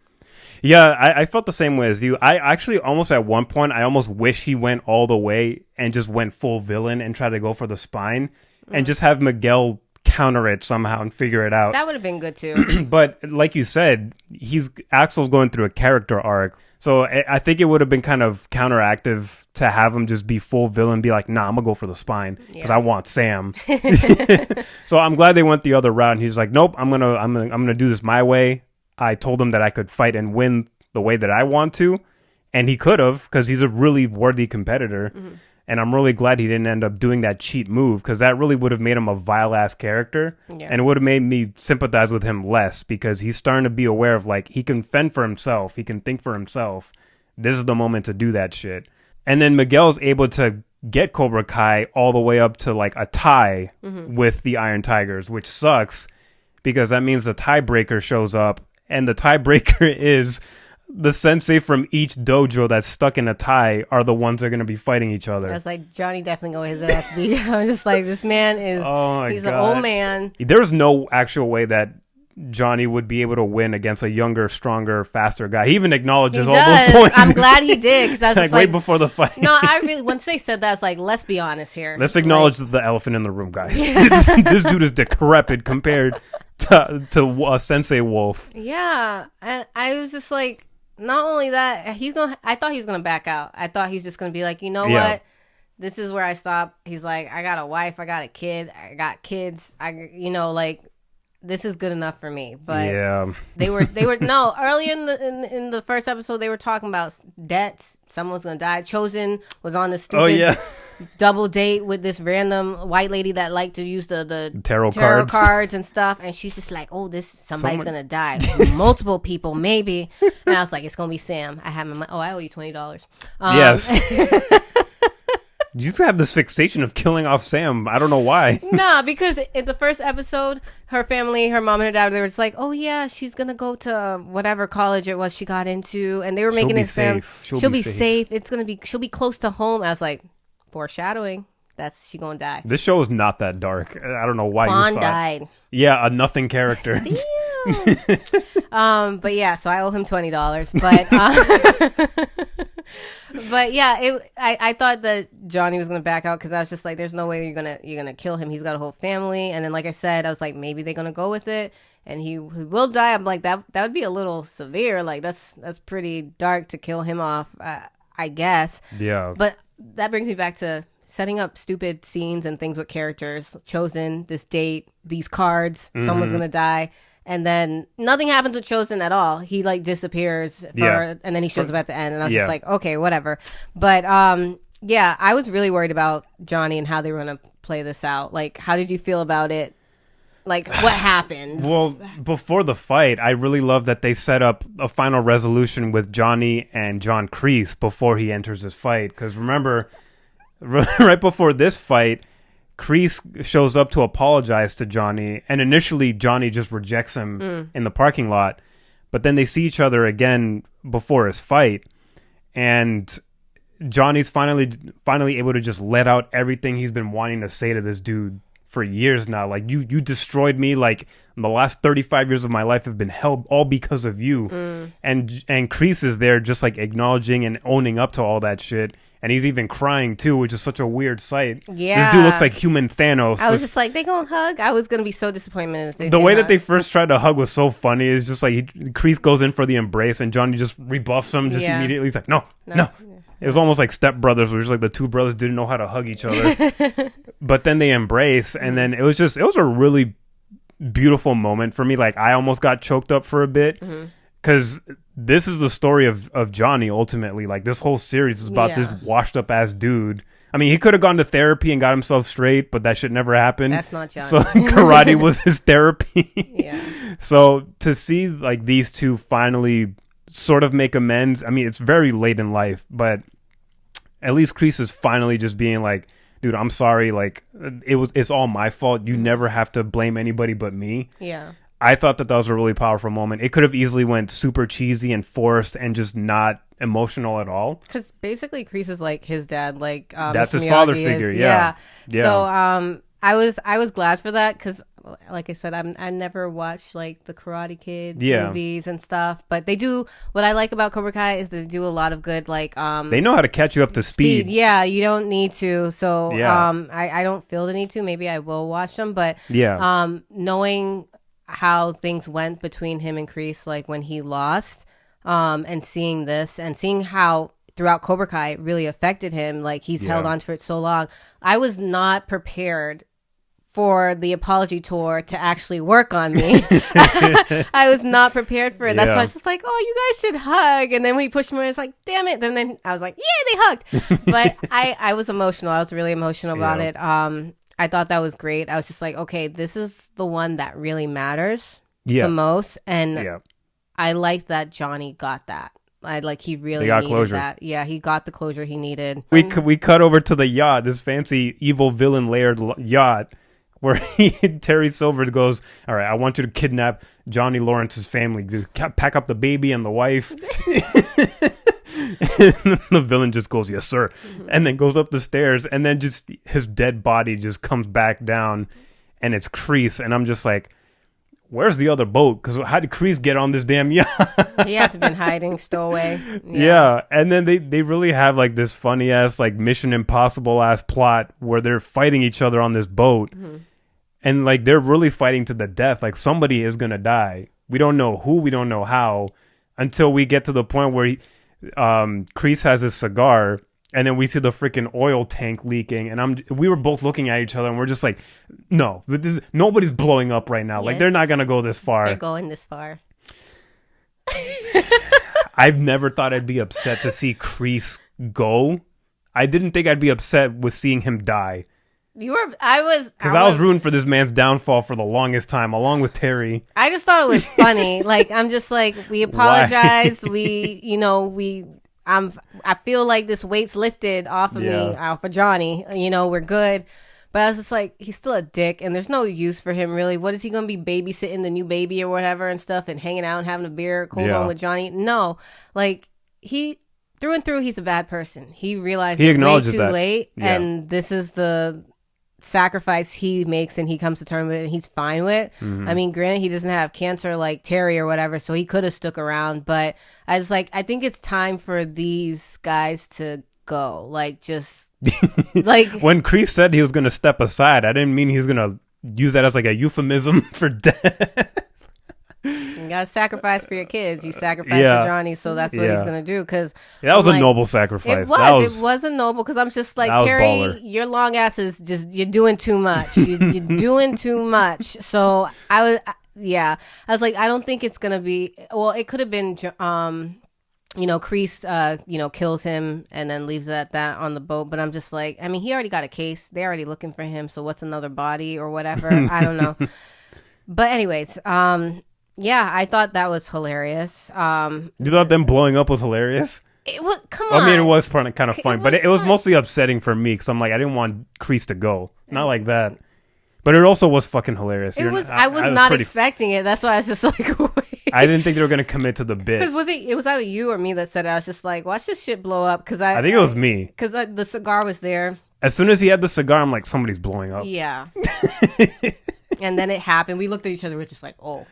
Yeah, I felt the same way as you. I actually almost at one point, I almost wish he went all the way and just went full villain and tried to go for the spine and just have Miguel counter it somehow and figure it out. That would have been good too. But like you said, Axel's going through a character arc. So I think it would have been kind of counteractive to have him just be full villain, be like, nah, I'm gonna go for the spine because I want Sam. So I'm glad they went the other route. And he's like, nope, I'm gonna do this my way. I told him that I could fight and win the way that I want to, and he could have, because he's a really worthy competitor. Mm-hmm. And I'm really glad he didn't end up doing that cheat move, because that really would have made him a vile-ass character, and it would have made me sympathize with him less, because he's starting to be aware of, like, he can fend for himself, he can think for himself. This is the moment to do that shit. And then Miguel's able to get Cobra Kai all the way up to, like, a tie with the Iron Tigers, which sucks, because that means the tiebreaker shows up. And the tiebreaker is the sensei from each dojo that's stuck in a tie are the ones that are going to be fighting each other. That's like, Johnny definitely going his ass beat. I'm just like, this man is, he's an old man. There's no actual way that Johnny would be able to win against a younger, stronger, faster guy. He even acknowledges all those points. I'm glad he did, because I was like, just right before the fight. No, I really, once they said that, I was like, let's be honest here. Let's acknowledge the elephant in the room, guys. This dude is decrepit compared to Sensei Wolf. Yeah, and I was just like, not only that, I thought he was gonna back out. I thought he was just gonna be like, you know what, this is where I stop. He's like, I got a wife, I got a kid, I got kids, like, this is good enough for me. But they were no, early in the first episode, they were talking about debts. Someone's gonna die. Chosen was on the stupid double date with this random white lady that liked to use the tarot cards and stuff, and she's just like, oh, somebody's gonna die. Multiple people, maybe. And I was like, it's gonna be Sam. I have I owe you $20. Yes. You used to have this fixation of killing off Sam. I don't know why. Nah, because in the first episode, her family, her mom and her dad, they were just like, "Oh yeah, she's gonna go to whatever college it was she got into," and they were making it sound she'll be safe. She'll be close to home. I was like, foreshadowing. That's she gonna die. This show is not that dark. I don't know why Quan you thought. died. Yeah, a nothing character. But yeah, so I owe him $20. But yeah, I thought that Johnny was gonna back out because I was just like, there's no way you're gonna kill him. He's got a whole family, and then like I said, I was like, maybe they're gonna go with it, and he will die. I'm like, that would be a little severe. Like that's pretty dark to kill him off. I guess. Yeah. But that brings me back to setting up stupid scenes and things with characters. Chosen, this date, these cards, someone's gonna die, and then nothing happens with Chosen at all. He like disappears and then he shows up at the end, and I was just like, okay, whatever. But yeah, I was really worried about Johnny and how they were gonna play this out. Like, how did you feel about it? Like, what happens? Well, before the fight, I really love that they set up a final resolution with Johnny and John Kreese before he enters his fight. Because remember, right before this fight, Kreese shows up to apologize to Johnny, and initially Johnny just rejects him in the parking lot, but then they see each other again before his fight, and Johnny's finally able to just let out everything he's been wanting to say to this dude for years now. Like, you destroyed me. Like, the last 35 years of my life have been hell all because of you. And Kreese is there just like acknowledging and owning up to all that shit. And he's even crying too, which is such a weird sight. Yeah. This dude looks like human Thanos. I was just like, they gonna hug? I was gonna be so disappointed if they The way hug. that they first tried to hug was so funny. It's just like Kreese goes in for the embrace and Johnny just rebuffs him immediately. He's like, no. It was almost like Step Brothers, where it's like the two brothers didn't know how to hug each other. But then they embrace, and then it was a really beautiful moment for me. Like, I almost got choked up for a bit. Because this is the story of Johnny, ultimately. Like, this whole series is about this washed-up-ass dude. I mean, he could have gone to therapy and got himself straight, but that shit never happened. That's not Johnny. So karate was his therapy. Yeah. So to see, like, these two finally sort of make amends, I mean, it's very late in life, but at least Kreese is finally just being like, dude, I'm sorry. Like, it's all my fault. You never have to blame anybody but me. Yeah. I thought that was a really powerful moment. It could have easily went super cheesy and forced and just not emotional at all. Because basically, Kreese is like his dad. Like that's Mr. his Miyagi father is. figure. Yeah. So I was glad for that because, like I said, I never watched like the Karate Kid movies and stuff. But they do. What I like about Cobra Kai is they do a lot of good like. They know how to catch you up to speed. Yeah, you don't need to. So I don't feel the need to. Maybe I will watch them, but knowing how things went between him and Kreese, like when he lost, and seeing this and seeing how throughout Cobra Kai it really affected him, like he's held on to it so long. I was not prepared for the apology tour to actually work on me. I was not prepared for it. That's why I was just like, oh, you guys should hug. And then we pushed him and it's like, damn it. And then I was like, yeah, they hugged. But I was emotional. I was really emotional about it. I thought that was great. I was just like, okay, this is the one that really matters the most. And I like that Johnny got that. He really needed closure. that. Yeah, he got the closure he needed. We cut over to the yacht, this fancy evil villain layered yacht, where Terry Silver goes, all right, I want you to kidnap Johnny Lawrence's family. Just pack up the baby and the wife. And the villain just goes, yes, sir. And then goes up the stairs, and then just his dead body just comes back down, and it's Kreese. And I'm just like, where's the other boat? Because how did Kreese get on this damn yacht? He had to been hiding, stowaway. Yeah. And then they really have like this funny ass, like Mission Impossible ass plot where they're fighting each other on this boat. And like they're really fighting to the death. Like somebody is going to die. We don't know who, we don't know how, until we get to the point where Kreese has his cigar, and then we see the freaking oil tank leaking, and we were both looking at each other, and we're just like, no, nobody's blowing up right now. Like they're not gonna go this far. They're going this far. I've never thought I'd be upset to see Kreese go. I didn't think I'd be upset with seeing him die. I was rooting for this man's downfall for the longest time, along with Terry. I just thought it was funny. Like, I'm just like, we apologize. We I feel like this weight's lifted off of me, off of Johnny. You know, we're good. But I was just like, he's still a dick, and there's no use for him, really. What is he going to be babysitting the new baby or whatever and stuff and hanging out and having a beer cold on with Johnny? No. Like, he, through and through, he's a bad person. He realized it way too late, and this is the sacrifice he makes and he comes to terms with it and he's fine with. I mean, granted, he doesn't have cancer like Terry or whatever, so he could have stuck around. But I think it's time for these guys to go. Like, just... like when Kreese said he was going to step aside, I didn't mean he was going to use that as like a euphemism for death. You gotta sacrifice for your kids. You sacrifice for Johnny, so that's what he's gonna do. Because that was a noble sacrifice. It was a noble. Because I'm just like, Terry, your long ass is just, you're doing too much. You're doing too much. So I was like, I don't think it's gonna be. Well, it could have been. Kreese, kills him and then leaves it at that on the boat. But I'm just like, I mean, he already got a case. They're already looking for him. So what's another body or whatever? I don't know. But anyways, I thought that was hilarious. You thought them blowing up was hilarious? It was, come on. I mean, it was kind of fun, but it was mostly upsetting for me because I'm like, I didn't want Kreese to go. Not like that. But it also was fucking hilarious. I was not expecting it. That's why I was just like, wait. I didn't think they were going to commit to the bit. Because it was either you or me that said it. I was just like, watch this shit blow up. I think it was me. Because the cigar was there. As soon as he had the cigar, I'm like, somebody's blowing up. Yeah. And then it happened. We looked at each other. We're just like, oh.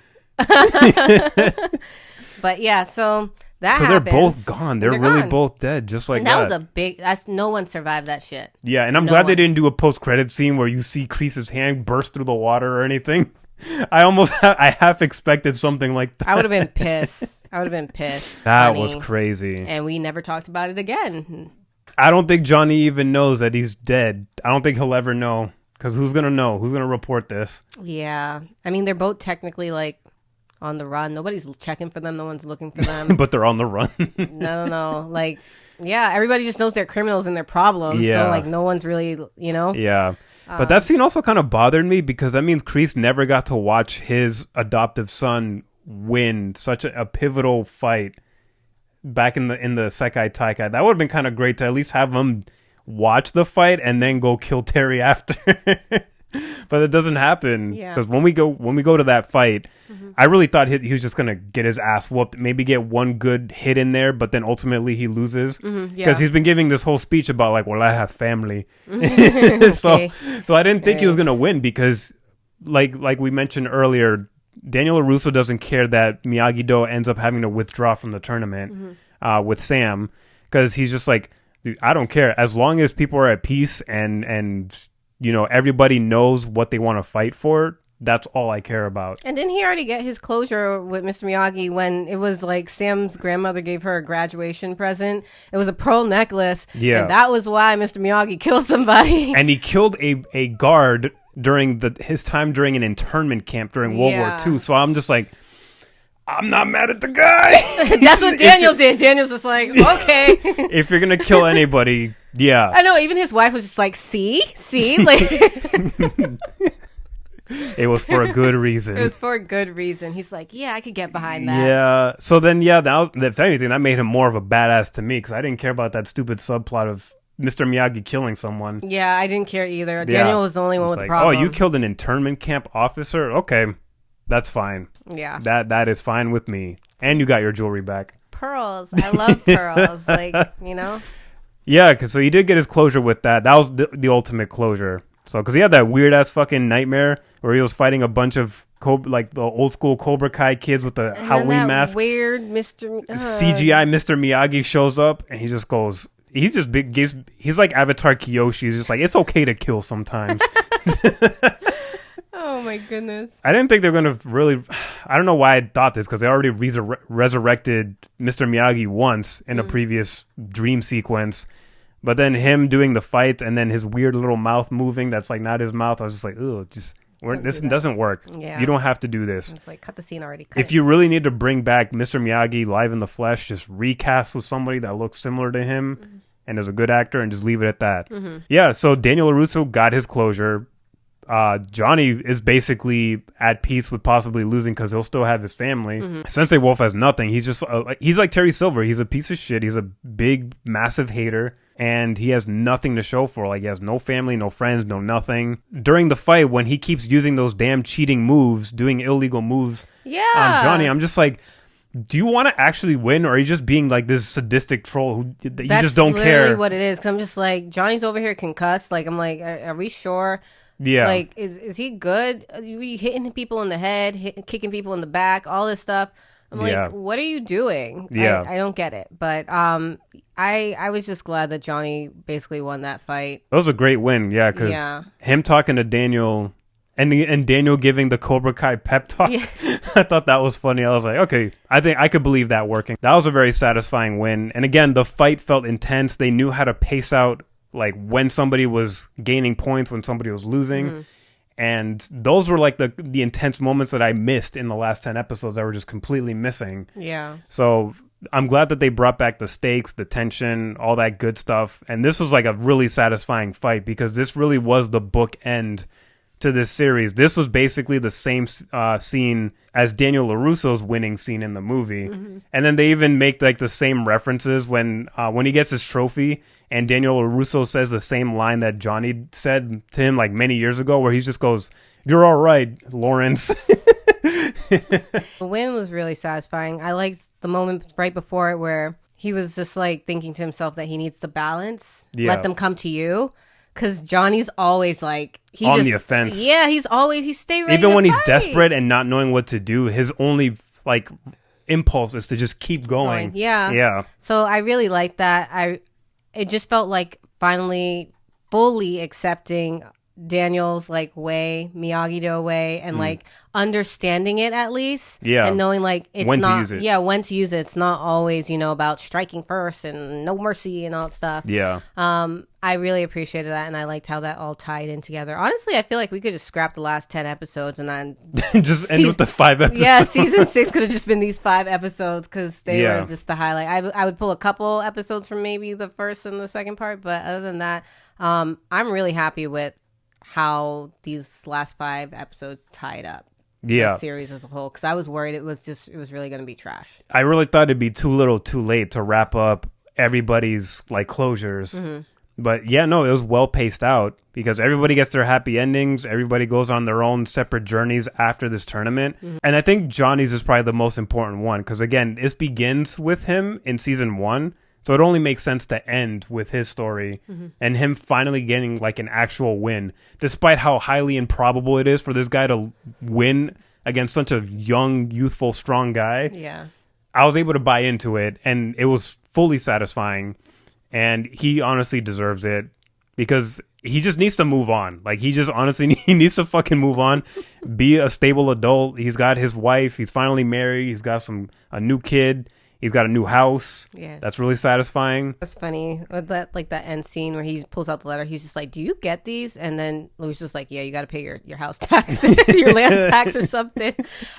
But yeah, so that happens. So they're both gone. They're really gone. Both dead, just like that. And that was no one survived that shit. Yeah, and I'm glad they didn't do a post-credit scene where you see Kreese's hand burst through the water or anything. I half expected something like that. I would have been pissed. That was crazy. And we never talked about it again. I don't think Johnny even knows that he's dead. I don't think he'll ever know. Because who's going to know? Who's going to report this? Yeah. I mean, they're both technically, like, on the run. Nobody's checking for them. No one's looking for them. But they're on the run. No. Like, yeah, everybody just knows they're criminals and they're problems. Yeah. So, like, no one's really, Yeah. But that scene also kind of bothered me because that means Kreese never got to watch his adoptive son win such a pivotal fight back in the Sekai Taikai. That would have been kind of great to at least have him watch the fight and then go kill Terry after. But it doesn't happen because when we go to that fight, I really thought he was just gonna get his ass whooped, maybe get one good hit in there, but then ultimately he loses because he's been giving this whole speech about like, well, I have family. Okay. So I didn't think he was gonna win because like we mentioned earlier, Daniel LaRusso doesn't care that Miyagi-Do ends up having to withdraw from the tournament with Sam because he's just like, dude, I don't care as long as people are at peace and everybody knows what they want to fight for. That's all I care about. And didn't he already get his closure with Mr. Miyagi when it was like Sam's grandmother gave her a graduation present? It was a pearl necklace. Yeah. And that was why Mr. Miyagi killed somebody. And he killed a guard during his time during an internment camp during World War II. So I'm just like, I'm not mad at the guy. That's what Daniel did. Daniel's just like, okay. If you're going to kill anybody, yeah. I know. Even his wife was just like, see? Like... It was for a good reason. It was for a good reason. He's like, yeah, I could get behind that. Yeah. So then, if anything, that made him more of a badass to me because I didn't care about that stupid subplot of Mr. Miyagi killing someone. Yeah, I didn't care either. Daniel was the only one with the problem. Oh, you killed an internment camp officer? Okay. That's fine. Yeah. That is fine with me. And you got your jewelry back. Pearls. I love pearls. Yeah, so he did get his closure with that. That was the ultimate closure. So, because he had that weird-ass fucking nightmare where he was fighting a bunch of, the old-school Cobra Kai kids with the Halloween mask. Weird Mr. CGI Mr. Miyagi shows up, and he just goes... He's just big. He's like Avatar Kyoshi. He's just like, it's okay to kill sometimes. Oh, my goodness. I didn't think they were going to really... I don't know why I thought this, because they already resurrected Mr. Miyagi once in a previous dream sequence. But then him doing the fight and then his weird little mouth moving, that's like not his mouth. I was just like, ugh, this doesn't work. Yeah. You don't have to do this. It's like, cut the scene already. If you really need to bring back Mr. Miyagi live in the flesh, just recast with somebody that looks similar to him and is a good actor and just leave it at that. Yeah, so Daniel LaRusso got his closure. Johnny is basically at peace with possibly losing because he'll still have his family. Sensei Wolf has nothing. He's just he's like Terry Silver. He's a piece of shit. He's a big, massive hater, and he has nothing to show for. Like, he has no family, no friends, no nothing. During the fight, when he keeps using those damn cheating moves, doing illegal moves on Johnny, I'm just like, do you want to actually win, or are you just being like this sadistic troll who you just don't care? That's literally what it is. Because I'm just like, Johnny's over here concussed. Like, I'm like, are we sure? Yeah. Like, is he good? Are you hitting people in the head, kicking people in the back, all this stuff? I'm like, what are you doing? Yeah. I don't get it. But I was just glad that Johnny basically won that fight. That was a great win, because him talking to Daniel and Daniel giving the Cobra Kai pep talk, I thought that was funny. I was like, okay, I think I could believe that working. That was a very satisfying win. And again, the fight felt intense. They knew how to pace out, like, when somebody was gaining points, when somebody was losing. And those were like the intense moments that I missed in the last 10 episodes that were just completely missing. Yeah. So I'm glad that they brought back the stakes, the tension, all that good stuff. And this was like a really satisfying fight, because this really was the bookend to this series. This was basically the same scene as Daniel LaRusso's winning scene in the movie. And then they even make like the same references when he gets his trophy, and Daniel LaRusso says the same line that Johnny said to him like many years ago, where he just goes, "You're all right, Lawrence." The win was really satisfying. I liked the moment right before it where he was just like thinking to himself that he needs the balance. Let them come to you. Because Johnny's always like... he's on the offense. Yeah, he stay ready even when fight. He's desperate and not knowing what to do, his only like impulse is to just keep going. Yeah. So I really liked that. It just felt like finally fully accepting Daniel's like way, Miyagi-Do way, and like understanding it at least. Yeah. And knowing like it's when not... to use it. Yeah, when to use it. It's not always, about striking first and no mercy and all that stuff. Yeah. I really appreciated that, and I liked how that all tied in together. Honestly, I feel like we could just scrap the last 10 episodes and then... just end with the 5 episodes. Yeah, season 6 could have just been these 5 episodes, because they were just the highlight. I would pull a couple episodes from maybe the first and the second part, but other than that, I'm really happy with how these last 5 episodes tied up. The series as a whole, because I was worried it was really going to be trash. I really thought it'd be too little too late to wrap up everybody's like closures. But yeah, no, it was well paced out, because everybody gets their happy endings. Everybody goes on their own separate journeys after this tournament. And I think Johnny's is probably the most important one, because again, this begins with him in season 1. So it only makes sense to end with his story and him finally getting like an actual win, despite how highly improbable it is for this guy to win against such a young, youthful, strong guy. Yeah. I was able to buy into it, and it was fully satisfying. And he honestly deserves it, because he just needs to move on. Like, he just honestly he needs to fucking move on, be a stable adult. He's got his wife. He's finally married. He's got a new kid. He's got a new house. Yes. That's really satisfying. That's funny. With that end scene where he pulls out the letter, he's just like, "Do you get these?" And then Louis just like, "Yeah, you got to pay your house tax, your land tax or something."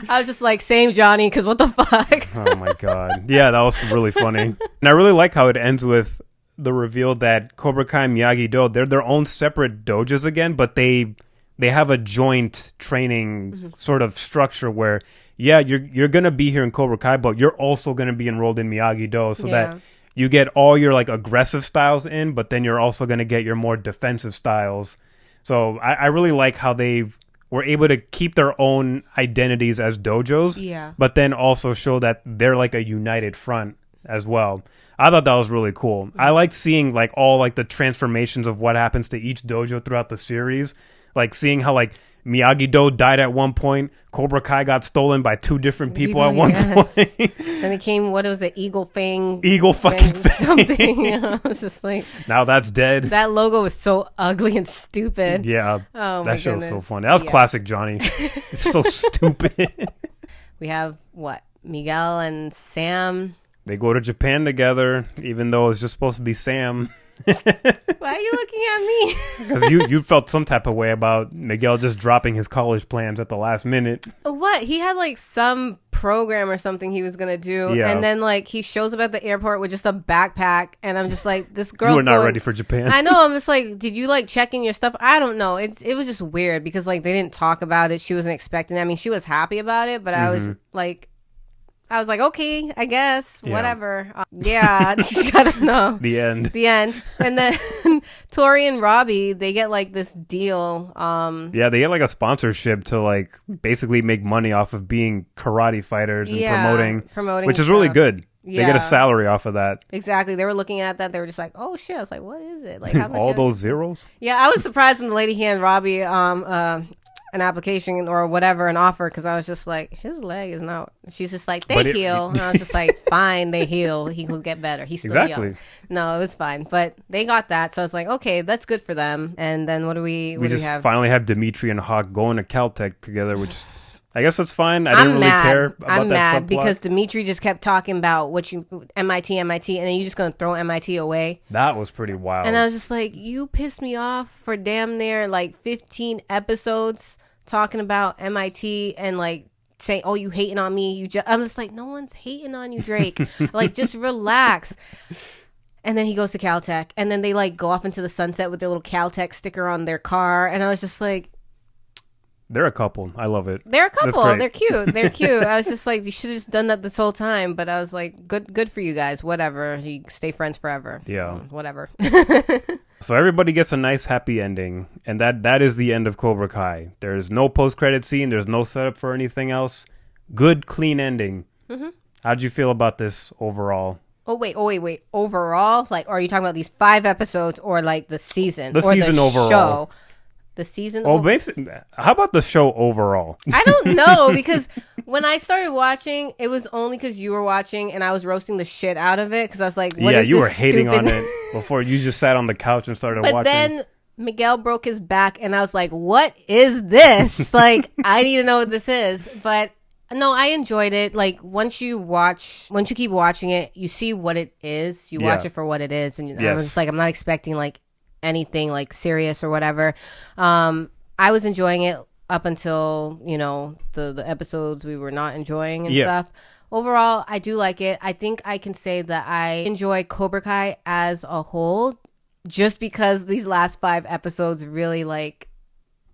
I was just like, "Same, Johnny," because what the fuck? Oh my god. Yeah, that was really funny. And I really like how it ends with the reveal that Cobra Kai and Miyagi-Do, they're their own separate dojos again, but they have a joint training sort of structure where, yeah, you're going to be here in Cobra Kai, but you're also going to be enrolled in Miyagi-Do, so that you get all your like aggressive styles in, but then you're also going to get your more defensive styles. So I really like how they were able to keep their own identities as dojos, but then also show that they're like a united front as well. I thought that was really cool. I liked seeing like all like the transformations of what happens to each dojo throughout the series. Like seeing how like Miyagi-Do died at one point, Cobra Kai got stolen by 2 different people at one point. Then it came, what was it, Eagle Fang? Eagle fucking Fang. Something. I was just like... Now that's dead. That logo was so ugly and stupid. Yeah. Oh, that show was so funny. That was classic Johnny. It's so stupid. We have, what, Miguel and Sam. They go to Japan together, even though it's just supposed to be Sam. Why are you looking at me? Because you felt some type of way about Miguel just dropping his college plans at the last minute. What? He had like some program or something he was gonna do, Yeah. and then like he shows up at the airport with just a backpack, and I'm just like, this girl's You were not ready for Japan. I know. I'm just like, did you like check in your stuff? I don't know. It was just weird because like they didn't talk about it. She wasn't expecting it. I mean, she was happy about it, but I was like, okay, I guess, whatever. Yeah, I don't know. The end. The end. And then Tori and Robbie, they get like this deal. Yeah, they get like a sponsorship to like basically make money off of being karate fighters and promoting, which is really good. Yeah. They get a salary off of that. Exactly. They were looking at that. They were just like, oh shit. I was like, what is it? Like how much all those zeros? Yeah, I was surprised when the lady handed Robbie an application or whatever, an offer, because I was just like, his leg is not. She's just like, they heal. And I was just like, fine, they heal. He will get better. He's still young. No, it was fine. But they got that. So I was like, okay, that's good for them. And then what do we have? Finally have Dimitri and Hawk going to Caltech together, which I guess that's fine. I didn't really care about that subplot. I'm mad because Dimitri just kept talking about MIT, and then you're just going to throw MIT away. That was pretty wild. And I was just like, you pissed me off for damn near like 15 episodes talking about MIT and like saying, oh, you hating on me. I'm just like, no one's hating on you, Drake. Like, just relax. And then he goes to Caltech, and then they like go off into the sunset with their little Caltech sticker on their car. And I was just like, they're a couple. I love it. They're a couple. They're cute. They're cute. I was just like, you should have just done that this whole time. But I was like, good for you guys. Whatever. You stay friends forever. Yeah. Whatever. So everybody gets a nice happy ending, and that is the end of Cobra Kai. There's no post-credit scene. There's no setup for anything else. Good, clean ending. Mm-hmm. How'd you feel about this overall? Oh, wait. Overall? Like, are you talking about these 5 episodes or like the season? The season overall. Show? The season. How about the show overall? I don't know, because when I started watching, it was only because you were watching and I was roasting the shit out of it because I was like, "What is this? You were hating on it before you just sat on the couch and started watching." But then Miguel broke his back, and I was like, "What is this? Like, I need to know what this is." But no, I enjoyed it. Like once you keep watching it, you see what it is. You watch it for what it is, and I was just like, I'm not expecting like anything like serious or whatever. I was enjoying it up until the episodes we were not enjoying and stuff. Overall, I do like it. I think I can say that I enjoy Cobra Kai as a whole, just because these last 5 episodes really like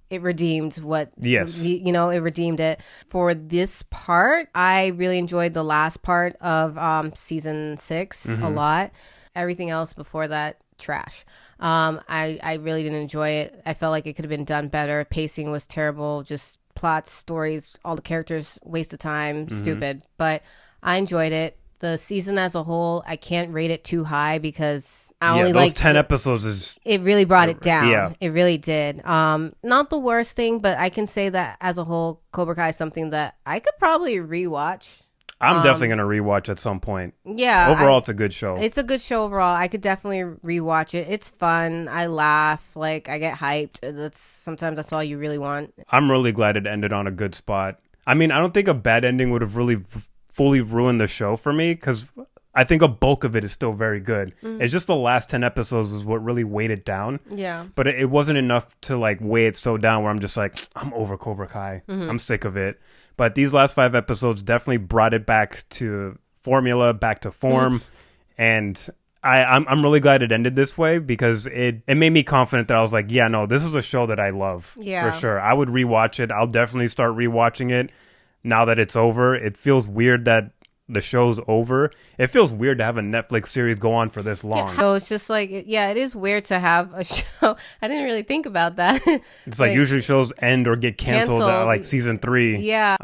it redeemed what it redeemed it. For this part, I really enjoyed the last part of season 6 a lot. Everything else before that, trash. I really didn't enjoy it. I felt like it could have been done better. Pacing was terrible. Just plots, stories, all the characters, waste of time, stupid. But I enjoyed it. The season as a whole, I can't rate it too high because I only like 10 episodes. It really brought it down. Yeah. It really did. Not the worst thing, but I can say that as a whole, Cobra Kai is something that I could probably rewatch. I'm definitely going to rewatch at some point. Yeah. Overall, it's a good show. It's a good show overall. I could definitely rewatch it. It's fun. I laugh. Like, I get hyped. Sometimes that's all you really want. I'm really glad it ended on a good spot. I mean, I don't think a bad ending would have really fully ruined the show for me, because I think a bulk of it is still very good. It's just the last 10 episodes was what really weighed it down. Yeah. But it wasn't enough to like weigh it so down where I'm just like, I'm over Cobra Kai. I'm sick of it. But these last 5 episodes definitely brought it back to formula, back to form. And I'm really glad it ended this way, because it made me confident that I was like, yeah, no, this is a show that I love for sure. I would rewatch it. I'll definitely start rewatching it now that it's over. It feels weird that the show's over. It feels weird to have a Netflix series go on for this long. Yeah, so it's just like, it is weird to have a show. I didn't really think about that. It's like usually shows end or get canceled at like season 3. Yeah.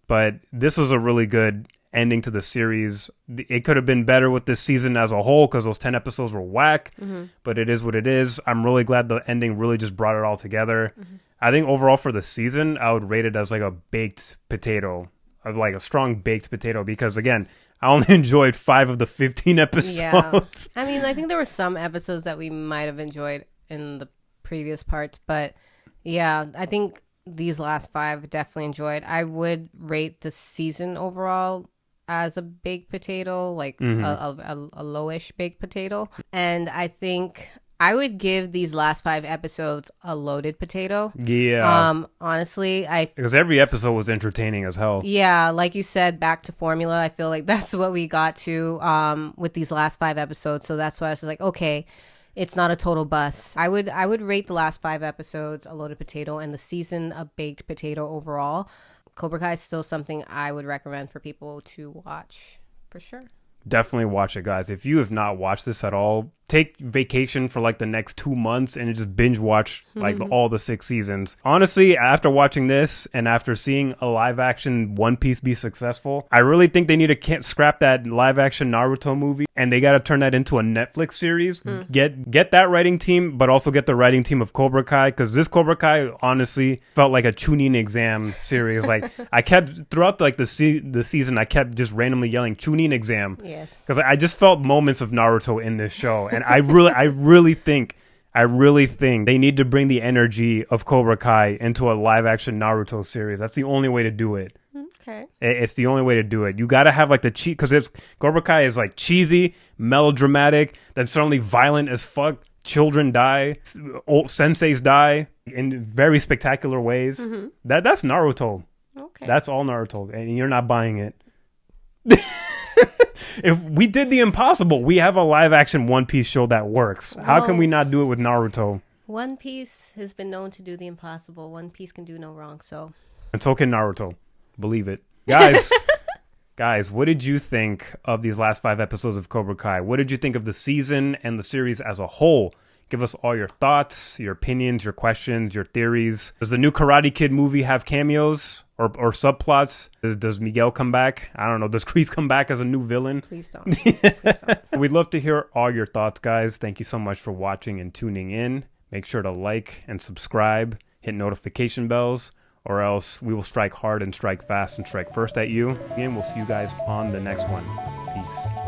But this was a really good ending to the series. It could have been better with this season as a whole because those 10 episodes were whack, but it is what it is. I'm really glad the ending really just brought it all together. I think overall for the season, I would rate it as like a baked potato. Of like a strong baked potato, because again, I only enjoyed 5 of the 15 episodes. Yeah. I mean, I think there were some episodes that we might have enjoyed in the previous parts, but yeah, I think these last 5 definitely enjoyed. I would rate the season overall as a baked potato, like a lowish baked potato. And I think I would give these last 5 episodes a loaded potato. Yeah. Honestly, because every episode was entertaining as hell. Yeah, like you said, back to formula. I feel like that's what we got to with these last 5 episodes. So that's why I was like, okay, it's not a total bust. I would rate the last 5 episodes a loaded potato and the season a baked potato overall. Cobra Kai is still something I would recommend for people to watch for sure. Definitely watch it, guys. If you have not watched this at all, take vacation for like the next 2 months and just binge watch like all the 6 seasons. Honestly, after watching this and after seeing a live action One Piece be successful, I really think they need to scrap that live action Naruto movie and they got to turn that into a Netflix series. Get that writing team, but also get the writing team of Cobra Kai, because this Cobra Kai honestly felt like a Chunin exam series. Like I kept throughout like the season, I kept just randomly yelling Chunin exam. Yes. Because I just felt moments of Naruto in this show. And I really think they need to bring the energy of Cobra Kai into a live action Naruto series. That's the only way to do it. Okay. It's the only way to do it. You got to have like the cheat, because Cobra Kai is like cheesy, melodramatic, then suddenly violent as fuck. Children die, old senseis die in very spectacular ways. That's Naruto. Okay. That's all Naruto, and you're not buying it. If we did the impossible, we have a live action One Piece show that works. How can we not do it with Naruto? One Piece has been known to do the impossible. One Piece can do no wrong, so. And so can Naruto. Believe it. Guys, what did you think of these last 5 episodes of Cobra Kai? What did you think of the season and the series as a whole? Give us all your thoughts, your opinions, your questions, your theories. Does the new Karate Kid movie have cameos or subplots? Does Miguel come back? I don't know. Does Kreese come back as a new villain? Please don't. Please don't. We'd love to hear all your thoughts, guys. Thank you so much for watching and tuning in. Make sure to like and subscribe, hit notification bells, or else we will strike hard and strike fast and strike first at you. And we'll see you guys on the next one. Peace.